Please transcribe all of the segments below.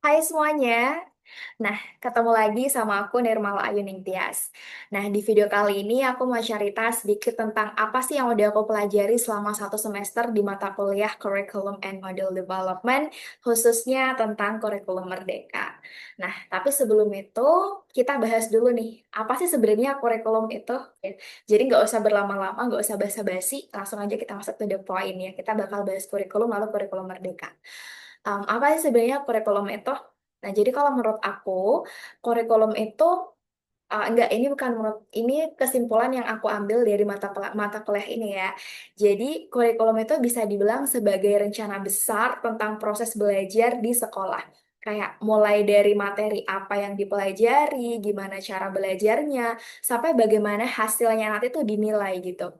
Hai semuanya. Nah, ketemu lagi sama aku Nirmala Ayu Ningtyas. Nah, di video kali ini aku mau cerita sedikit tentang apa sih yang udah aku pelajari selama 1 semester di mata kuliah Curriculum and Model Development, khususnya tentang kurikulum Merdeka. Nah, tapi sebelum itu kita bahas dulu nih, apa sih sebenarnya kurikulum itu? Ya, jadi nggak usah berlama-lama, nggak usah basa-basi, langsung aja kita masuk to the point ya. Kita bakal bahas kurikulum lalu kurikulum Merdeka. Apa sih sebenarnya kurikulum itu? Nah, jadi kalau menurut aku, kurikulum itu enggak, ini bukan menurut ini kesimpulan yang aku ambil dari mata kuliah ini ya. Jadi, kurikulum itu bisa dibilang sebagai rencana besar tentang proses belajar di sekolah. Kayak mulai dari materi apa yang dipelajari, gimana cara belajarnya, sampai bagaimana hasilnya nanti tuh dinilai gitu.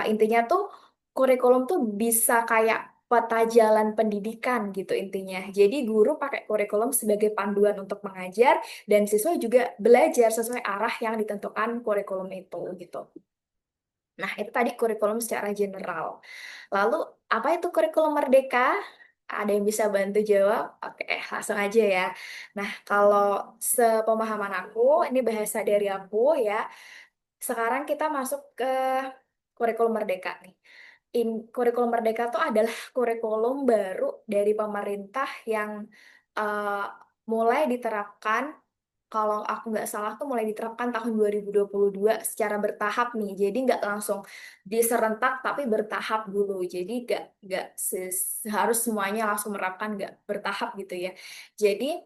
Intinya tuh kurikulum tuh bisa kayak peta jalan pendidikan gitu intinya. Jadi guru pakai kurikulum sebagai panduan untuk mengajar dan siswa juga belajar sesuai arah yang ditentukan kurikulum itu gitu. Nah, itu tadi kurikulum secara general. Lalu, apa itu kurikulum merdeka? Ada yang bisa bantu jawab? Oke, langsung aja ya. Nah, kalau sepemahaman aku, ini bahasa dari aku ya. Sekarang kita masuk ke kurikulum merdeka nih. Kurikulum merdeka itu adalah kurikulum baru dari pemerintah yang eh, mulai diterapkan, kalau aku nggak salah tuh mulai diterapkan tahun 2022 secara bertahap nih. Jadi nggak langsung diserentak tapi bertahap dulu. Jadi harus semuanya langsung menerapkan, nggak bertahap gitu ya. Jadi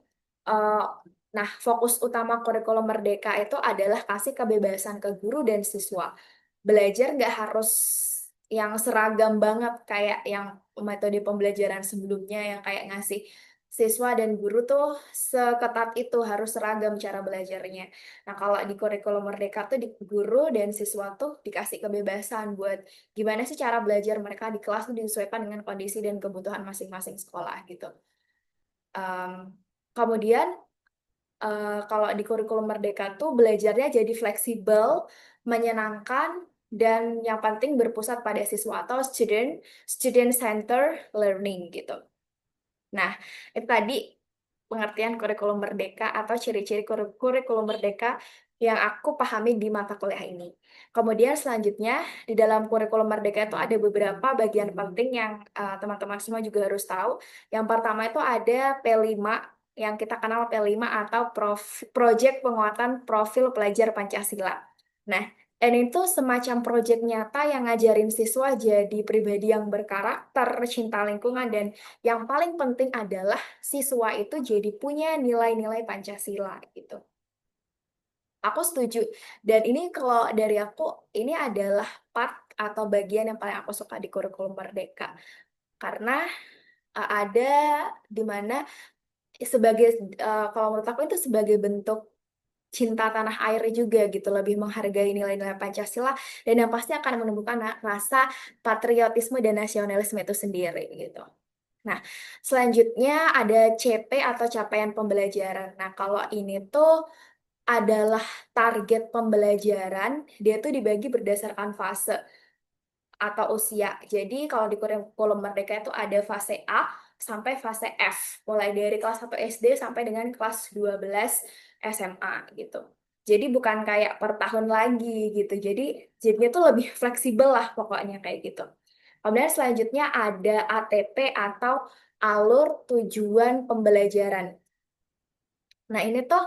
eh, nah, fokus utama kurikulum merdeka itu adalah kasih kebebasan ke guru dan siswa. Belajar nggak harus yang seragam banget kayak yang metode pembelajaran sebelumnya yang kayak ngasih siswa dan guru tuh seketat itu harus seragam cara belajarnya. Nah, kalau di kurikulum Merdeka tuh di guru dan siswa tuh dikasih kebebasan buat gimana sih cara belajar mereka di kelas tuh disesuaikan dengan kondisi dan kebutuhan masing-masing sekolah gitu. Em, Kemudian kalau di kurikulum Merdeka tuh belajarnya jadi fleksibel, menyenangkan, dan yang penting berpusat pada siswa atau student center learning gitu. Nah, itu tadi pengertian kurikulum merdeka atau ciri-ciri kurikulum merdeka yang aku pahami di mata kuliah ini. Kemudian selanjutnya, di dalam kurikulum merdeka itu ada beberapa bagian penting yang teman-teman semua juga harus tahu. Yang pertama itu ada P5, yang kita kenal P5 atau Proyek Penguatan Profil Pelajar Pancasila. Nah, dan itu semacam proyek nyata yang ngajarin siswa jadi pribadi yang berkarakter, cinta lingkungan, dan yang paling penting adalah siswa itu jadi punya nilai-nilai Pancasila gitu. Aku setuju. Dan ini kalau dari aku, ini adalah part atau bagian yang paling aku suka di kurikulum Merdeka. Karena ada di mana sebagai, kalau menurut aku itu sebagai bentuk cinta tanah air juga gitu, lebih menghargai nilai-nilai Pancasila dan yang pasti akan menumbuhkan rasa patriotisme dan nasionalisme itu sendiri gitu. Nah, selanjutnya ada CP atau capaian pembelajaran. Nah, kalau ini tuh adalah target pembelajaran, dia tuh dibagi berdasarkan fase atau usia. Jadi, kalau di kurikulum Merdeka itu ada fase A sampai fase F, mulai dari kelas 1 SD sampai dengan kelas 12 SMA gitu. Jadi bukan kayak per tahun lagi gitu. Jadinya tuh lebih fleksibel lah pokoknya kayak gitu. Kemudian selanjutnya ada ATP atau alur tujuan pembelajaran. Nah, ini tuh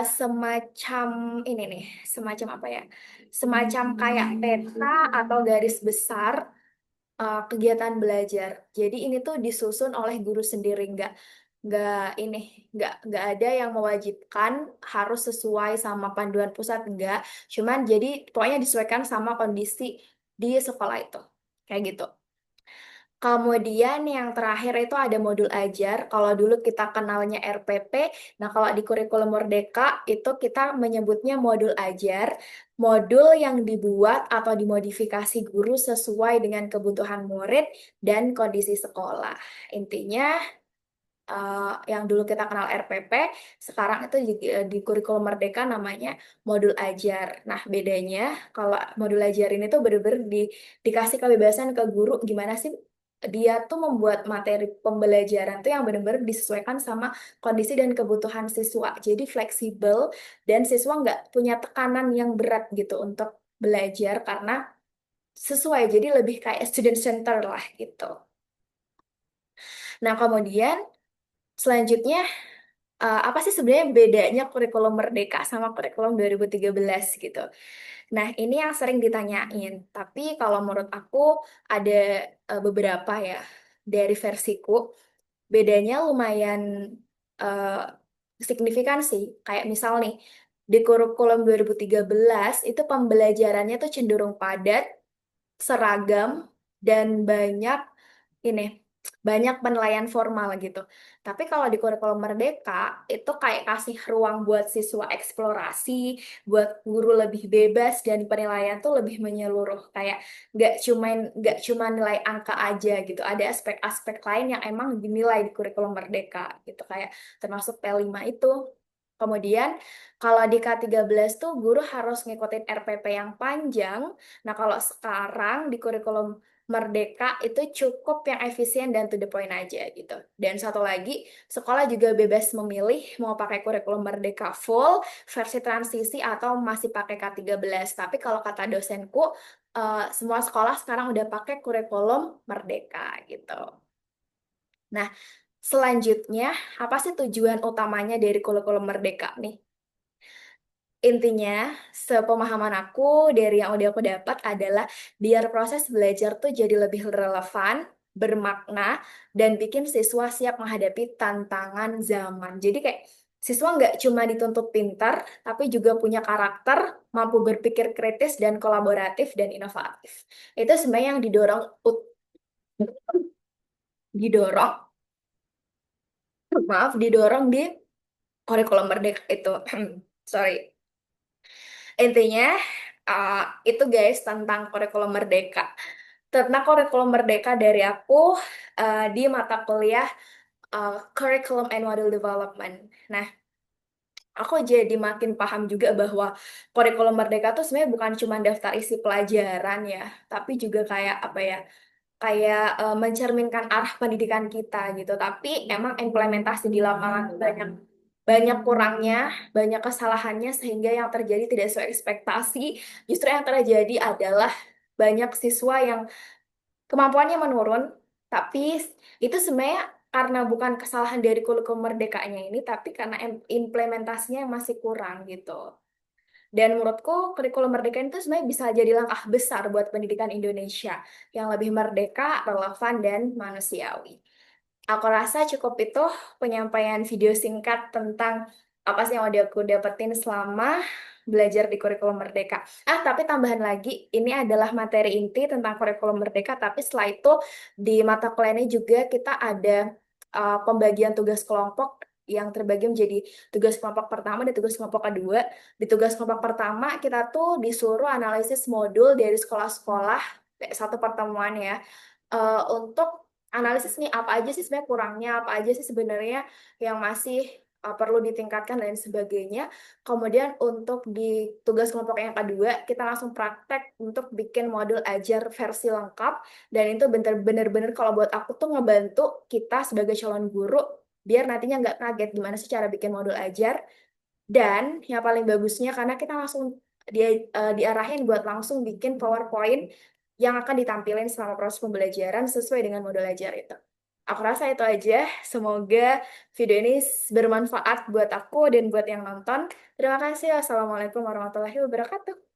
semacam ini nih, semacam apa ya? Semacam kayak peta atau garis besar kegiatan belajar. Jadi ini tuh disusun oleh guru sendiri, nggak ini, nggak ada yang mewajibkan harus sesuai sama panduan pusat, nggak. Cuman jadi pokoknya disesuaikan sama kondisi di sekolah itu, kayak gitu. Kemudian yang terakhir itu ada modul ajar. Kalau dulu kita kenalnya RPP, nah kalau di kurikulum Merdeka itu kita menyebutnya modul ajar, modul yang dibuat atau dimodifikasi guru sesuai dengan kebutuhan murid dan kondisi sekolah. Intinya yang dulu kita kenal RPP, sekarang itu di kurikulum Merdeka namanya modul ajar. Nah, bedanya kalau modul ajar ini tuh bener-bener dikasih kebebasan ke guru gimana sih dia tuh membuat materi pembelajaran tuh yang benar-benar disesuaikan sama kondisi dan kebutuhan siswa. Jadi fleksibel dan siswa nggak punya tekanan yang berat gitu untuk belajar karena sesuai. Jadi lebih kayak student center lah gitu. Nah, kemudian selanjutnya apa sih sebenarnya bedanya kurikulum Merdeka sama kurikulum 2013 gitu. Nah, ini yang sering ditanyain. Tapi kalau menurut aku ada beberapa ya dari versiku. Bedanya lumayan eh, signifikan sih. Kayak misal nih, di kurikulum 2013 itu pembelajarannya tuh cenderung padat, seragam, dan ini banyak penilaian formal gitu. Tapi kalau di kurikulum Merdeka itu kayak kasih ruang buat siswa eksplorasi, buat guru lebih bebas dan penilaian tuh lebih menyeluruh. Kayak nggak cuma nilai angka aja gitu. Ada aspek-aspek lain yang emang dinilai di kurikulum Merdeka gitu. Kayak termasuk P5 itu. Kemudian kalau di K13 tuh guru harus ngikutin RPP yang panjang. Nah, kalau sekarang di kurikulum Merdeka itu cukup yang efisien dan to the point aja gitu. Dan satu lagi, sekolah juga bebas memilih mau pakai kurikulum Merdeka full, versi transisi atau masih pakai K13. Tapi kalau kata dosenku, semua sekolah sekarang udah pakai kurikulum Merdeka gitu. Nah, selanjutnya, apa sih tujuan utamanya dari kurikulum Merdeka nih? Intinya, sepemahaman aku dari yang udah aku dapat adalah biar proses belajar tuh jadi lebih relevan, bermakna, dan bikin siswa siap menghadapi tantangan zaman. Jadi kayak siswa nggak cuma dituntut pintar, tapi juga punya karakter, mampu berpikir kritis dan kolaboratif dan inovatif. Itu sebenarnya yang didorong, didorong di kurikulum Merdeka itu. Sorry. Intinya, uh, itu guys tentang kurikulum Merdeka. Tentang kurikulum Merdeka dari aku di mata kuliah Curriculum and Model Development. Nah, aku jadi makin paham juga bahwa kurikulum Merdeka tuh sebenarnya bukan cuma daftar isi pelajaran ya, tapi juga kayak apa ya, kayak mencerminkan arah pendidikan kita gitu. Tapi emang implementasi di lapangan tuh banyak banyak kurangnya, banyak kesalahannya sehingga yang terjadi tidak sesuai ekspektasi. Justru yang terjadi adalah banyak siswa yang kemampuannya menurun, tapi itu sebenarnya karena bukan kesalahan dari kurikulum merdekanya ini, tapi karena implementasinya yang masih kurang gitu. Dan menurutku kurikulum merdeka itu sebenarnya bisa jadi langkah besar buat pendidikan Indonesia yang lebih merdeka, relevan, dan manusiawi. Aku rasa cukup itu penyampaian video singkat tentang apa sih yang udah aku dapetin selama belajar di kurikulum Merdeka. Tapi tambahan lagi, ini adalah materi inti tentang kurikulum Merdeka, tapi setelah itu di mata kuliah ini juga kita ada pembagian tugas kelompok yang terbagi menjadi tugas kelompok pertama dan tugas kelompok kedua. Di tugas kelompok pertama kita tuh disuruh analisis modul dari sekolah-sekolah, kayak satu pertemuan ya, untuk analisis nih apa aja sih sebenarnya kurangnya, apa aja sih sebenarnya yang masih perlu ditingkatkan dan sebagainya. Kemudian untuk di tugas kelompok yang kedua, kita langsung praktek untuk bikin modul ajar versi lengkap dan itu bener-bener kalau buat aku tuh ngebantu kita sebagai calon guru biar nantinya nggak kaget gimana sih cara bikin modul ajar dan yang paling bagusnya karena kita langsung diarahin buat langsung bikin PowerPoint yang akan ditampilkan selama proses pembelajaran sesuai dengan modul ajar itu. Aku rasa itu aja. Semoga video ini bermanfaat buat aku dan buat yang nonton. Terima kasih. Wassalamualaikum warahmatullahi wabarakatuh.